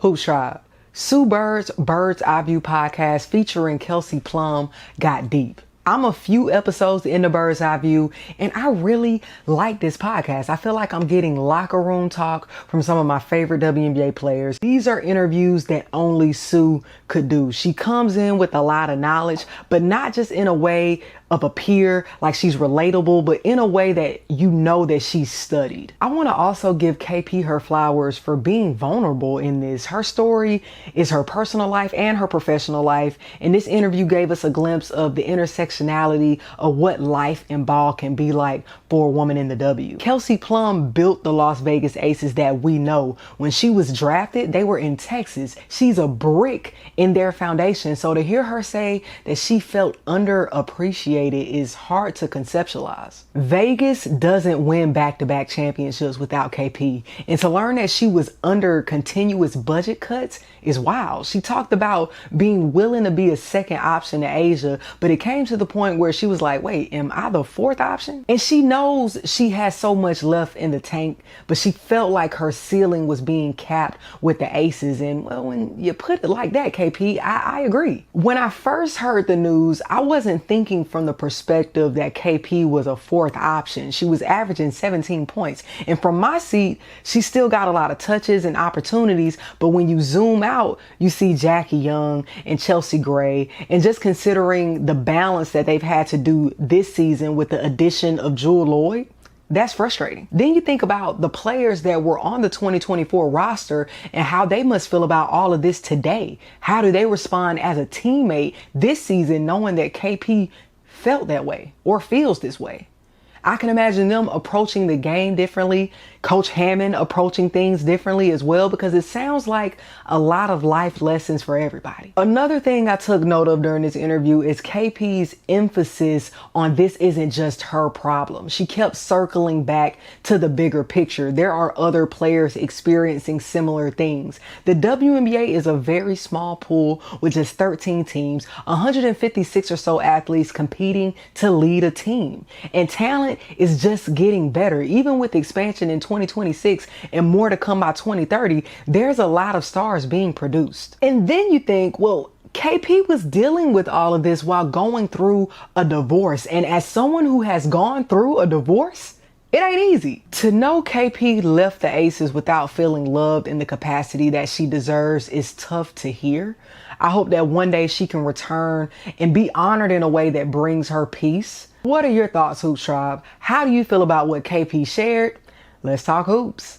Hoops Tribe. Sue Bird's Bird's Eye View podcast featuring Kelsey Plum got deep. I'm a few episodes in the Bird's Eye View, and I really like this podcast. I feel like I'm getting locker room talk from some of my favorite WNBA players. These are interviews that only Sue could do. She comes in with a lot of knowledge, but not just in a way of a peer, like she's relatable, but in a way that you know that she's studied. I want to also give KP her flowers for being vulnerable in this. Her story is her personal life and her professional life, and this interview gave us a glimpse of the intersectionality of what life in ball can be like for a woman in the W. Kelsey Plum built the Las Vegas Aces that we know. When she was drafted, they were in Texas. She's a brick in their foundation, so to hear her say that she felt underappreciated is hard to conceptualize. Vegas doesn't win back-to-back championships without KP, and to learn that she was under continuous budget cuts is wild. She talked about being willing to be a second option to A'ja, but it came to the point where she was like, wait, am I the fourth option? And she knows she has so much left in the tank, but she felt like her ceiling was being capped with the Aces. And well, when you put it like that, KP, I agree. When I first heard the news, I wasn't thinking from the perspective that KP was a fourth option. She was averaging 17 points. And from my seat, she still got a lot of touches and opportunities. But when you zoom out, you see Jackie Young and Chelsea Gray. And just considering the balance that they've had to do this season with the addition of Jewell Loyd, that's frustrating. Then you think about the players that were on the 2024 roster and how they must feel about all of this today. How do they respond as a teammate this season knowing that KP felt that way or feels this way? I can imagine them approaching the game differently, Coach Hammond approaching things differently as well, because it sounds like a lot of life lessons for everybody. Another thing I took note of during this interview is KP's emphasis on this isn't just her problem. She kept circling back to the bigger picture. There are other players experiencing similar things. The WNBA is a very small pool with just 13 teams, 156 or so athletes competing to lead a team. And talent is just getting better. Even with expansion in 2026 and more to come by 2030, there's a lot of stars being produced. And then you think, well, KP was dealing with all of this while going through a divorce. And as someone who has gone through a divorce, it ain't easy. To know KP left the Aces without feeling loved in the capacity that she deserves is tough to hear. I hope that one day she can return and be honored in a way that brings her peace. What are your thoughts, Hoops Tribe? How do you feel about what KP shared? Let's talk hoops.